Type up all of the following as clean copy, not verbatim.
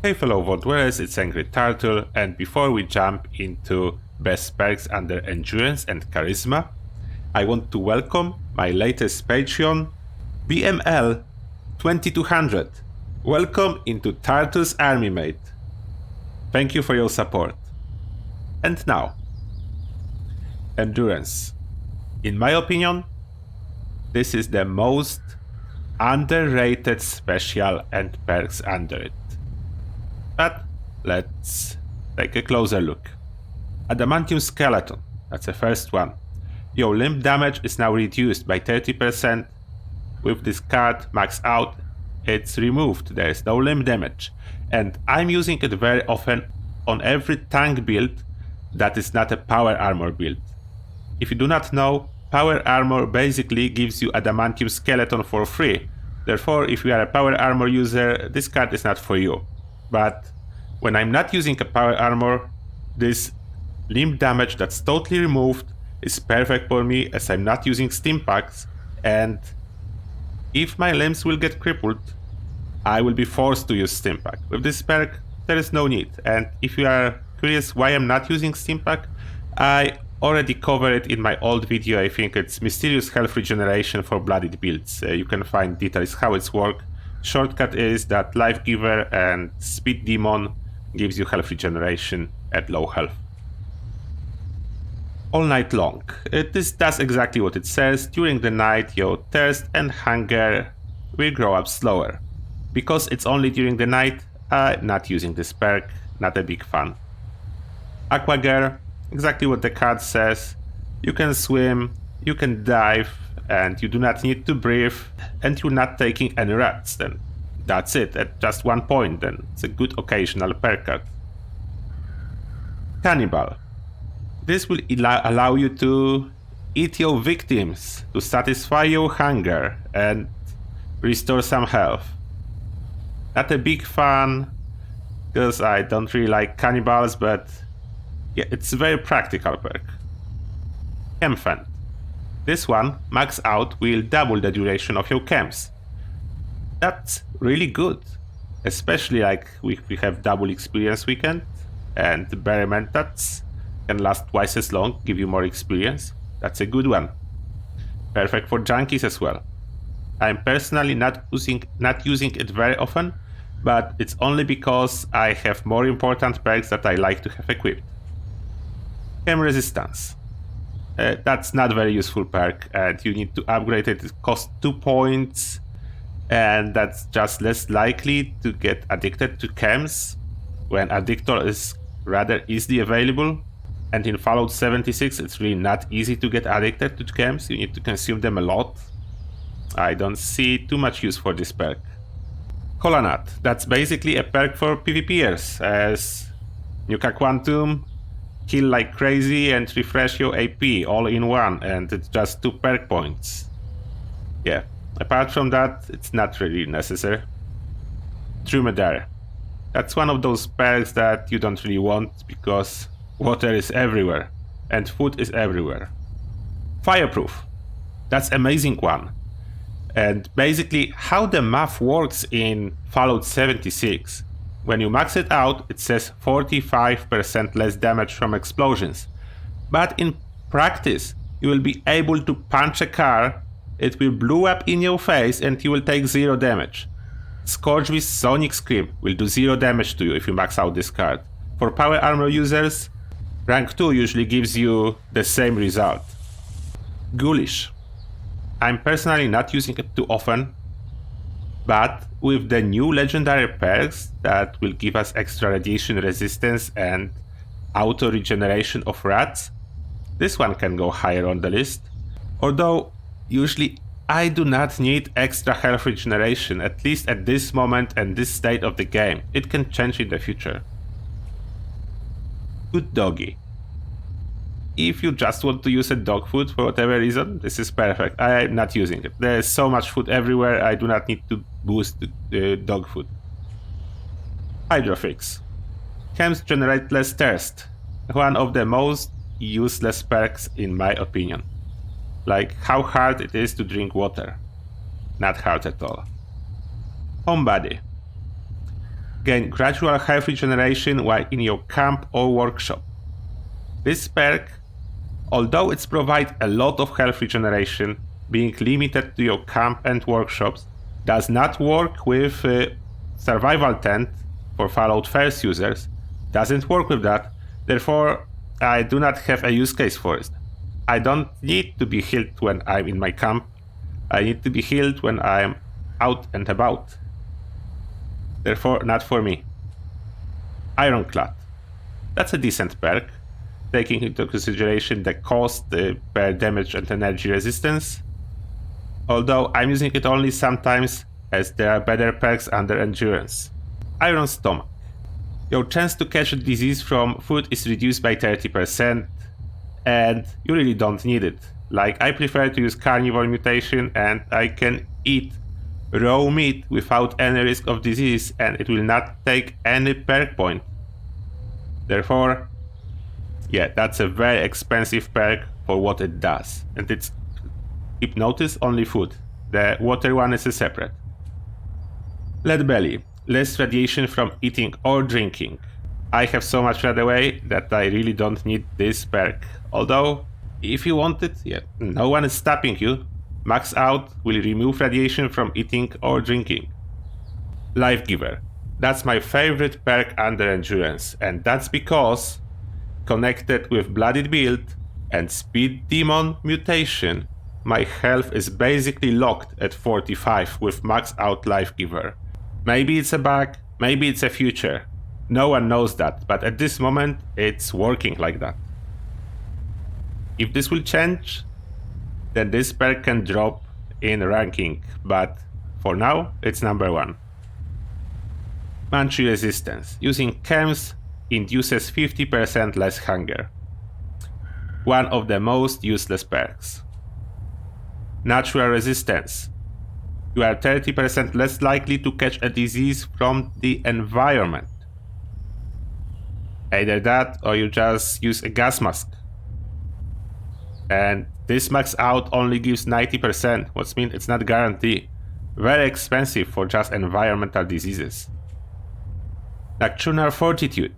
Hey fellow Voidwearers, it's Angry Turtle, and before we jump into best perks under Endurance and Charisma, I want to welcome my latest Patreon, BML 2200. Welcome into Turtle's Army, mate. Thank you for your support. And now, Endurance. In my opinion, this is the most underrated special and perks under it. But let's take a closer look. Adamantium Skeleton, that's the first one. Your limb damage is now reduced by 30%. With this card maxed out, it's removed, there is no limb damage. And I'm using it very often on every tank build that is not a power armor build. If you do not know, power armor basically gives you Adamantium Skeleton for free. Therefore, if you are a power armor user, this card is not for you. But when I'm not using a power armor, this limb damage that's totally removed is perfect for me as I'm not using stim packs, and if my limbs will get crippled, I will be forced to use stim pack. With this perk, there is no need, and if you are curious why I'm not using stim pack, I already covered it in my old video. I think it's Mysterious Health Regeneration for Blooded builds. You can find details how it's work. Shortcut is that Life Giver and Speed Demon gives you health regeneration at low health. All night long. This does exactly what it says. During the night, your thirst and hunger will grow up slower. Because it's only during the night, I'm not using this perk, not a big fan. Aquager, exactly what the card says. You can swim, you can dive, and you do not need to breathe, and you're not taking any rats, then that's it, at just 1 point, then it's a good occasional perk card. Cannibal. This will allow you to eat your victims to satisfy your hunger and restore some health. Not a big fan, because I don't really like cannibals, but yeah, it's a very practical perk. Campfan. This one, max out, will double the duration of your camps. That's really good, especially like we have double experience weekend, and the Berryman that can last twice as long, give you more experience. That's a good one. Perfect for junkies as well. I'm personally not using it very often, but it's only because I have more important perks that I like to have equipped. Chem Resistance. That's not very useful perk, and you need to upgrade it. It costs 2 points, and that's just less likely to get addicted to chems when Addictor is rather easily available. And in Fallout 76, it's really not easy to get addicted to chems. You need to consume them a lot. I don't see too much use for this perk. Colanut. That's basically a perk for PvPers, as Nuka Quantum, kill like crazy and refresh your AP all in one, and it's just 2 perk points. Yeah, apart from that, it's not really necessary. Dromedary. That's one of those perks that you don't really want because water is everywhere and food is everywhere. Fireproof. That's amazing one. And basically how the math works in Fallout 76. When you max it out, it says 45% less damage from explosions. But in practice, you will be able to punch a car, it will blow up in your face, and you will take 0 damage. Scorch with Sonic Scream will do 0 damage to you if you max out this card. For power armor users, rank 2 usually gives you the same result. Ghoulish. I'm personally not using it too often, but with the new legendary perks that will give us extra radiation resistance and auto regeneration of rats, this one can go higher on the list. Although usually I do not need extra health regeneration, at least at this moment and this state of the game. It can change in the future. Good Doggy. If you just want to use a dog food for whatever reason, this is perfect. I am not using it. There is so much food everywhere, I do not need to boost the dog food. Hydrofix. Chems generate less thirst. One of the most useless perks in my opinion. Like how hard it is to drink water. Not hard at all. Homebody. Gain gradual health regeneration while in your camp or workshop. This perk, although it provides a lot of health regeneration, being limited to your camp and workshops, does not work with Survival Tent for Fallout 1st users. Doesn't work with that, therefore I do not have a use case for it. I don't need to be healed when I'm in my camp. I need to be healed when I'm out and about. Therefore, not for me. Ironclad. That's a decent perk, taking into consideration the cost per damage and energy resistance. Although I'm using it only sometimes, as there are better perks under endurance. Iron Stomach. Your chance to catch a disease from food is reduced by 30%, and you really don't need it. Like, I prefer to use carnivore mutation, and I can eat raw meat without any risk of disease, and it will not take any perk point. Therefore, yeah, that's a very expensive perk for what it does. And it's, keep notice, only food. The water one is a separate. Lead Belly. Less radiation from eating or drinking. I have so much right away that I really don't need this perk. Although, if you want it, yeah, no one is stopping you. Max Out will remove radiation from eating or drinking. Life Giver. That's my favorite perk under endurance, and that's because, connected with Bloodied Build and Speed Demon mutation, my health is basically locked at 45 with Max Out Life Giver. Maybe it's a bug, maybe it's a future. No one knows that, but at this moment, it's working like that. If this will change, then this perk can drop in ranking, but for now, it's number 1. Munchie Resistance. Using chems induces 50% less hunger. One of the most useless perks. Natural Resistance. You are 30% less likely to catch a disease from the environment. Either that or you just use a gas mask. And this Max Out only gives 90%, which means it's not guaranteed. Very expensive for just environmental diseases. Nocturnal Fortitude.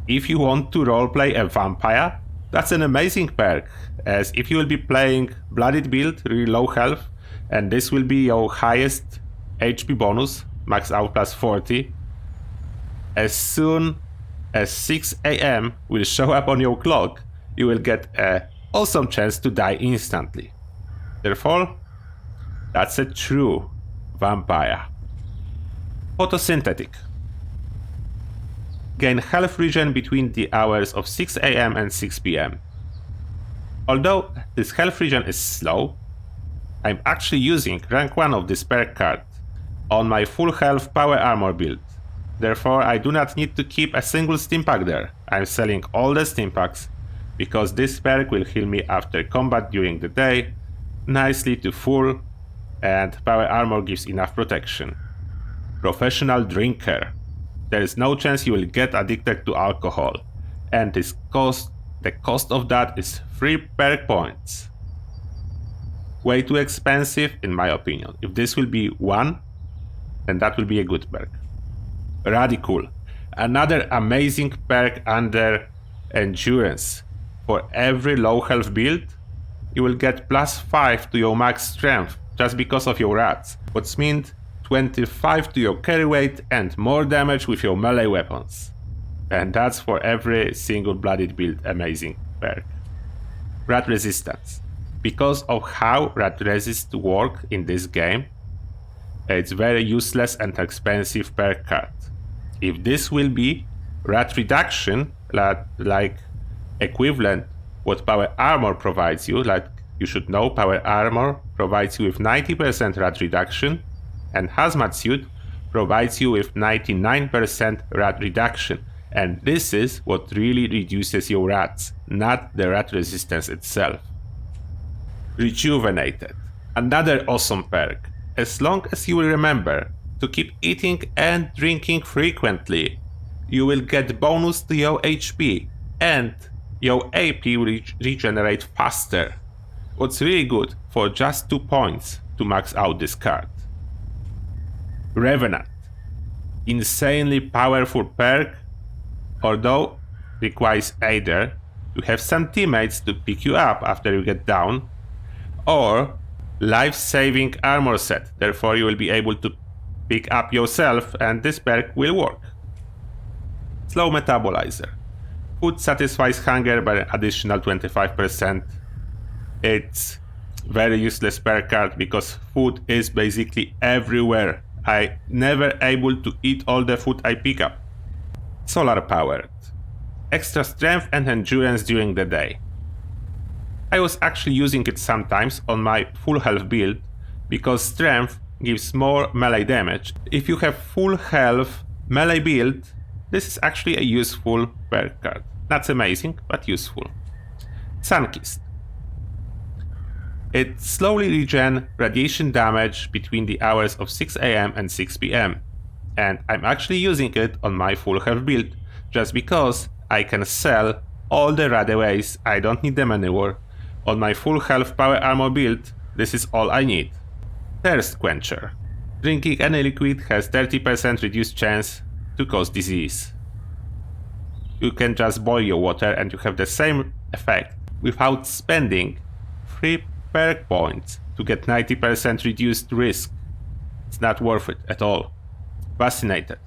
If you want to roleplay a vampire, that's an amazing perk, as if you will be playing Bloodied Build, really low health, and this will be your highest HP bonus, Max Out plus 40. As soon as 6 AM will show up on your clock, you will get an awesome chance to die instantly. Therefore, that's a true vampire. Photosynthetic. Gain health regen between the hours of 6 AM and 6 PM. Although this health regen is slow, I'm actually using rank 1 of this perk card on my full health power armor build. Therefore, I do not need to keep a single stimpack there. I'm selling all the stimpacks because this perk will heal me after combat during the day, nicely to full, and power armor gives enough protection. Professional Drinker. There is no chance you will get addicted to alcohol, and the cost of that is 3 perk points. Way too expensive in my opinion. If this will be 1, then that will be a good perk. Radical. Another amazing perk under endurance. For every low health build, you will get +5 to your max strength just because of your rats, which means 25 to your carry weight and more damage with your melee weapons. And that's for every single Bloodied Build amazing perk. Rat Resistance. Because of how Rat Resist work in this game, it's very useless and expensive perk card. If this will be Rat Reduction, like equivalent what Power Armor provides you, like you should know Power Armor provides you with 90% Rat Reduction, and Hazmat Suit provides you with 99% Rat Reduction. And this is what really reduces your rats, not the Rat Resistance itself. Rejuvenated. Another awesome perk. As long as you will remember to keep eating and drinking frequently, you will get bonus to your HP and your AP will regenerate faster. What's really good for just 2 points to max out this card. Revenant. insanely powerful perk, although requires either to have some teammates to pick you up after you get down, or life-saving armor set. Therefore you will be able to pick up yourself and this perk will work. Slow metabolizer. Food satisfies hunger by an additional 25%. It's very useless perk card because food is basically everywhere. I never able to eat all the food I pick up. Solar powered. Extra strength and endurance during the day. I was actually using it sometimes on my full health build because strength gives more melee damage. If you have full health melee build, this is actually a useful perk card. Not amazing, but useful. Sunkist. It slowly regens radiation damage between the hours of 6 AM and 6 PM. And I'm actually using it on my full health build just because I can sell all the radaways. I don't need them anymore. On my full health power armor build, this is all I need. Thirst quencher. Drinking any liquid has 30% reduced chance to cause disease. You can just boil your water and you have the same effect without spending 3 perk points to get 90% reduced risk. It's not worth it at all. Vaccinated.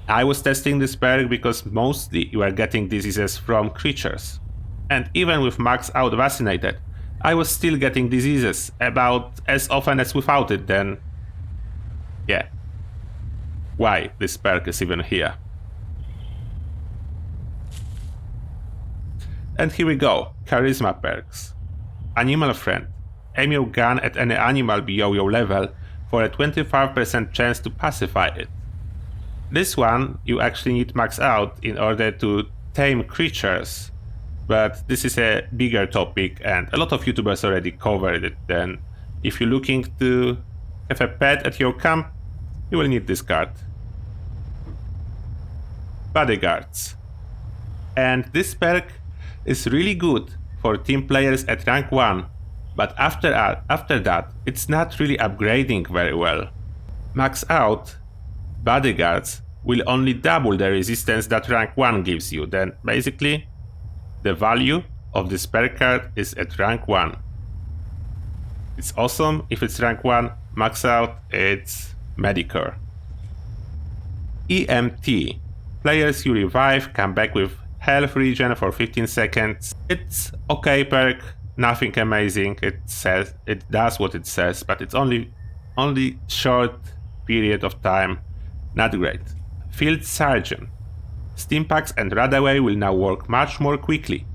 I was testing this perk because mostly you are getting diseases from creatures. And even with max out vaccinated, I was still getting diseases about as often as without it, then yeah. Why this perk is even here. And here we go, charisma perks. Animal friend. Aim your gun at any animal below your level for a 25% chance to pacify it. This one you actually need max out in order to tame creatures, but this is a bigger topic and a lot of YouTubers already covered it. Then if you're looking to have a pet at your camp, you will need this card. Bodyguards. And this perk is really good for team players at rank 1, but after that it's not really upgrading very well. Max out, bodyguards will only double the resistance that rank 1 gives you, then basically the value of this perk card is at rank 1. It's awesome if it's rank 1, max out, it's Medicare. EMT. Players you revive come back with health regen for 15 seconds. It's okay perk, nothing amazing. It does what it says, but it's only short period of time. Not great. Field Sergeant. Stimpaks and Radaway will now work much more quickly.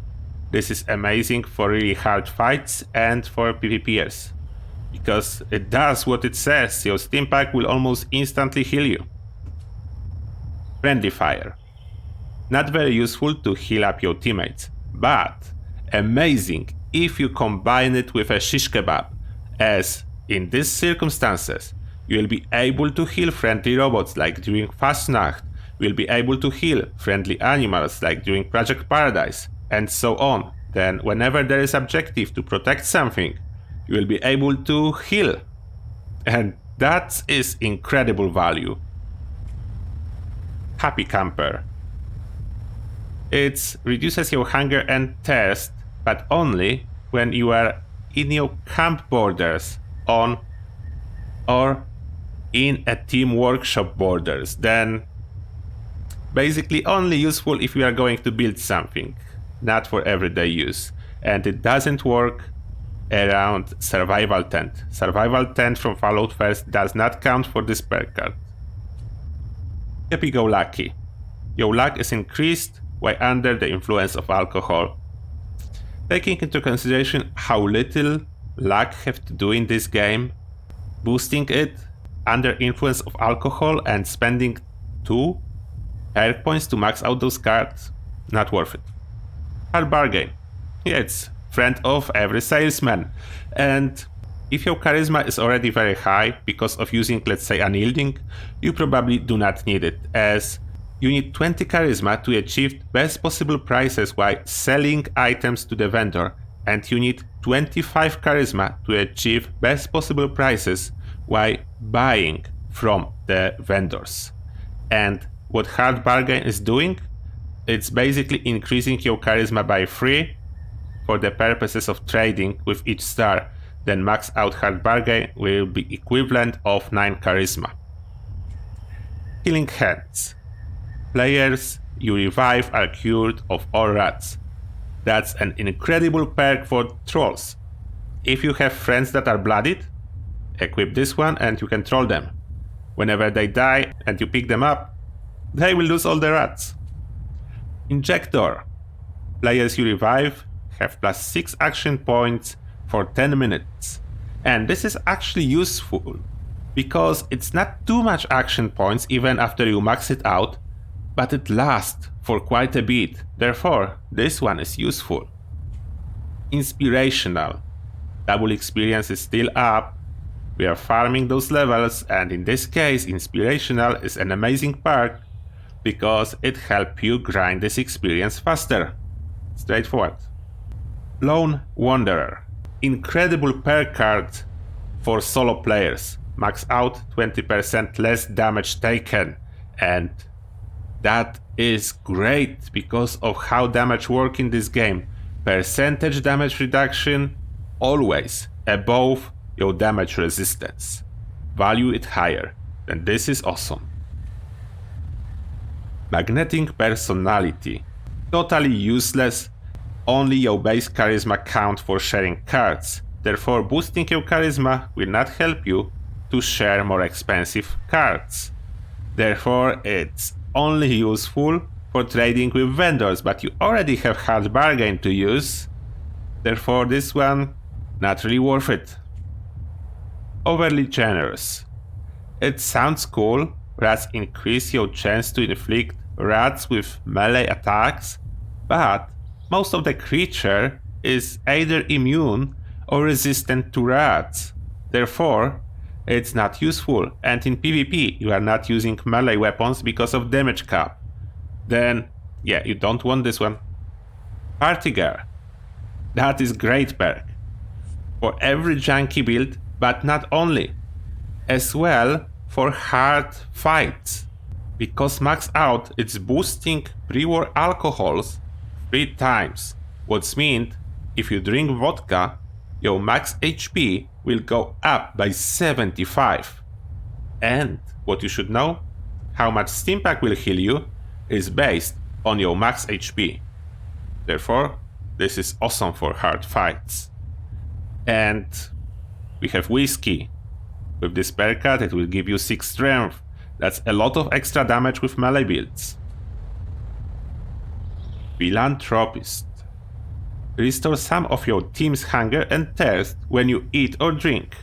This is amazing for really hard fights and for PvPers, because it does what it says. Your Stimpak will almost instantly heal you. Friendly Fire. Not very useful to heal up your teammates, but amazing if you combine it with a shish kebab, as in these circumstances you will be able to heal friendly robots like during Fastnacht, you will be able to heal friendly animals like during Project Paradise, and so on. Then whenever there is objective to protect something, you will be able to heal. And that is incredible value. Happy Camper. It reduces your hunger and thirst, but only when you are in your camp borders on or in a team workshop borders. Then basically only useful if you are going to build something, not for everyday use. And it doesn't work around Survival Tent. Survival Tent from Fallout 1st does not count for this perk card. Happy-go-lucky. Your luck is increased while under the influence of alcohol. Taking into consideration how little luck have to do in this game, boosting it under influence of alcohol and spending 2 perk points to max out those cards, not worth it. Hard bargain. Yeah, it's friend of every salesman. And if your charisma is already very high because of using, let's say, unyielding, you probably do not need it, as you need 20 charisma to achieve best possible prices while selling items to the vendor, and you need 25 charisma to achieve best possible prices while buying from the vendors. And what Hard Bargain is doing, it's basically increasing your charisma by 3 for the purposes of trading with each star. Then max out Hard Bargain will be equivalent of 9 charisma. Healing Hands. Players you revive are cured of all rats. That's an incredible perk for trolls. If you have friends that are blooded, equip this one and you can troll them. Whenever they die and you pick them up, they will lose all the rats. Injector. Players you revive have +6 action points for 10 minutes. And this is actually useful, because it's not too much action points even after you max it out, but it lasts for quite a bit. Therefore, this one is useful. Inspirational. Double experience is still up. We are farming those levels, and in this case, Inspirational is an amazing perk because it helps you grind this experience faster. Straightforward. Lone Wanderer. Incredible perk card for solo players. Max out, 20% less damage taken, and that is great because of how damage works in this game. Percentage damage reduction always above your damage resistance. Value it higher, and this is awesome. Magnetic Personality. Totally useless, only your base charisma count for sharing cards. Therefore, boosting your charisma will not help you to share more expensive cards. Therefore, it's only useful for trading with vendors, but you already have Hard Bargain to use. Therefore, this one, not really worth it. Overly Generous. It sounds cool. Rats increase your chance to inflict rats with melee attacks, but most of the creature is either immune or resistant to rats. Therefore, it's not useful, and in PvP you are not using melee weapons because of damage cap. Then, yeah, you don't want this one. Party Girl. That is great perk for every junkie build, but not only. As well for hard fights. Because max out, it's boosting pre-war alcohols 3 times. What's means, if you drink vodka, your max HP will go up by 75. And what you should know, how much Steampack will heal you is based on your max HP. Therefore, this is awesome for hard fights. And we have Whiskey. With this perk card, it will give you 6 strength. That's a lot of extra damage with melee builds. Philanthropist. Restore some of your team's hunger and thirst when you eat or drink.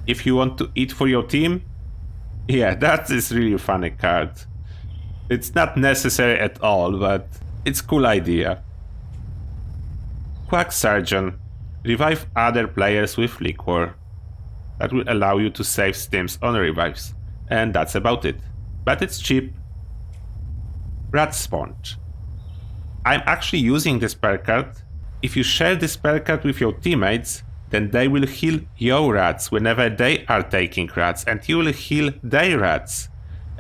If you want to eat for your team, yeah, that is really a funny card. It's not necessary at all, but it's a cool idea. Quack Surgeon. Revive other players with liquor. That will allow you to save stims on revives. And that's about it. But it's cheap. Rat Sponge. I'm actually using this perk card. If you share this perk card with your teammates, then they will heal your rats whenever they are taking rats, and you will heal their rats.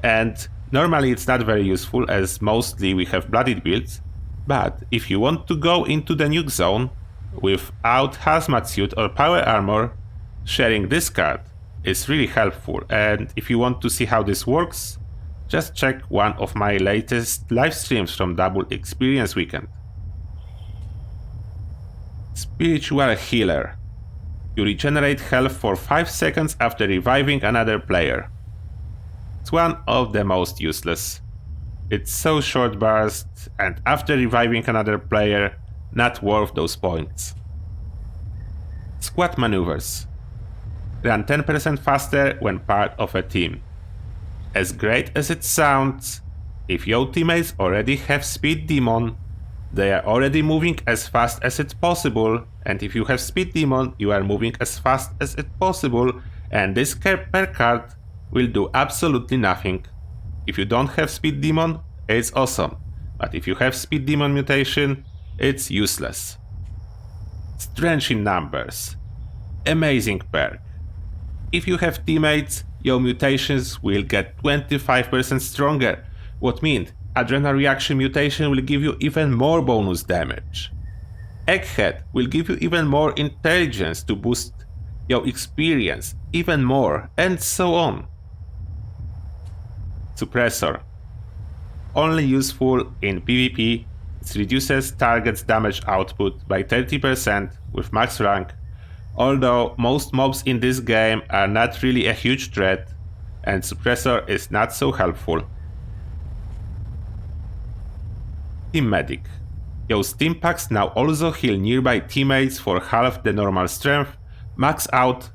And normally it's not very useful, as mostly we have blooded builds, but if you want to go into the nuke zone without hazmat suit or power armor, sharing this card is really helpful. And if you want to see how this works, just check one of my latest live streams from Double Experience Weekend. Spiritual Healer. You regenerate health for 5 seconds after reviving another player. It's one of the most useless. It's so short burst, and after reviving another player, not worth those points. Squad Maneuvers. Run 10% faster when part of a team. As great as it sounds, if your teammates already have Speed Demon, they are already moving as fast as it's possible, and if you have Speed Demon, you are moving as fast as it's possible, and this perk card will do absolutely nothing. If you don't have Speed Demon, it's awesome, but if you have Speed Demon mutation, it's useless. Strange in Numbers. Amazing perk. If you have teammates your mutations will get 25% stronger, what means Adrenal Reaction mutation will give you even more bonus damage. Egghead will give you even more intelligence to boost your experience even more, and so on. Suppressor. Only useful in PvP, it reduces target's damage output by 30% with max rank, although most mobs in this game are not really a huge threat, and Suppressor is not so helpful. Team Medic. Your Stim Packs now also heal nearby teammates for half the normal strength. Max out,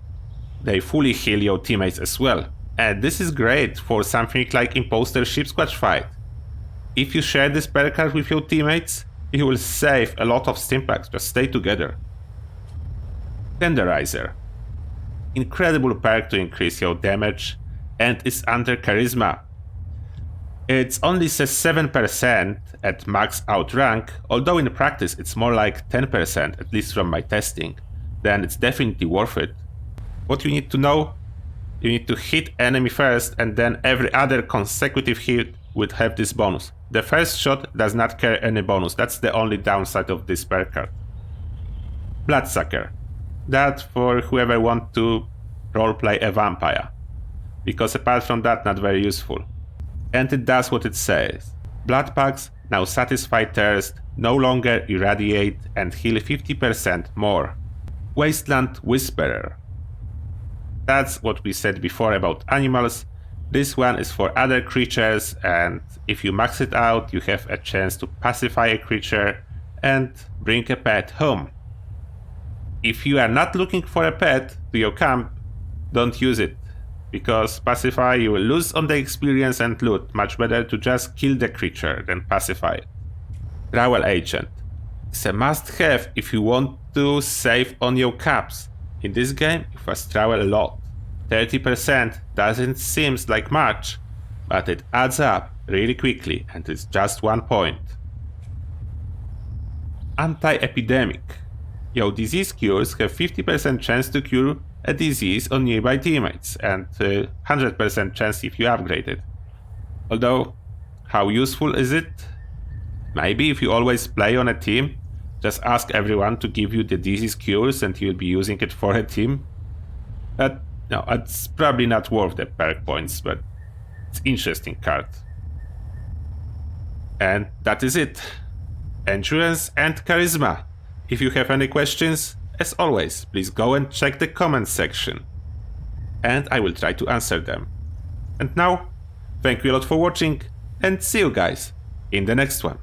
they fully heal your teammates as well. And this is great for something like Imposter Ship Squatch fight. If you share this perk card with your teammates, you will save a lot of Stim Packs, just stay together. Tenderizer. Incredible perk to increase your damage, and is under Charisma. It only says 7% at max out rank, although in practice it's more like 10%, at least from my testing. Then it's definitely worth it. What you need to know? You need to hit enemy first, and then every other consecutive hit would have this bonus. The first shot does not carry any bonus, that's the only downside of this perk card. Bloodsucker. That for whoever wants to roleplay a vampire, because apart from that, not very useful. And it does what it says. Blood packs now satisfy thirst, no longer irradiate, and heal 50% more. Wasteland Whisperer. That's what we said before about animals. This one is for other creatures, and if you max it out, you have a chance to pacify a creature and bring a pet home. If you are not looking for a pet to your camp, don't use it, because pacify you will lose on the experience and loot. Much better to just kill the creature than pacify it. Travel Agent. It's a must-have if you want to save on your caps. In this game, you must travel a lot. 30% doesn't seem like much, but it adds up really quickly, and it's just 1 point. Anti-Epidemic. Your disease cures have 50% chance to cure a disease on nearby teammates, and 100% chance if you upgrade it. Although, how useful is it? Maybe if you always play on a team, just ask everyone to give you the disease cures and you'll be using it for a team. But no, it's probably not worth the perk points, but it's an interesting card. And that is it. Endurance and Charisma. If you have any questions, as always, please go and check the comments section, and I will try to answer them. And now, thank you a lot for watching, and see you guys in the next one.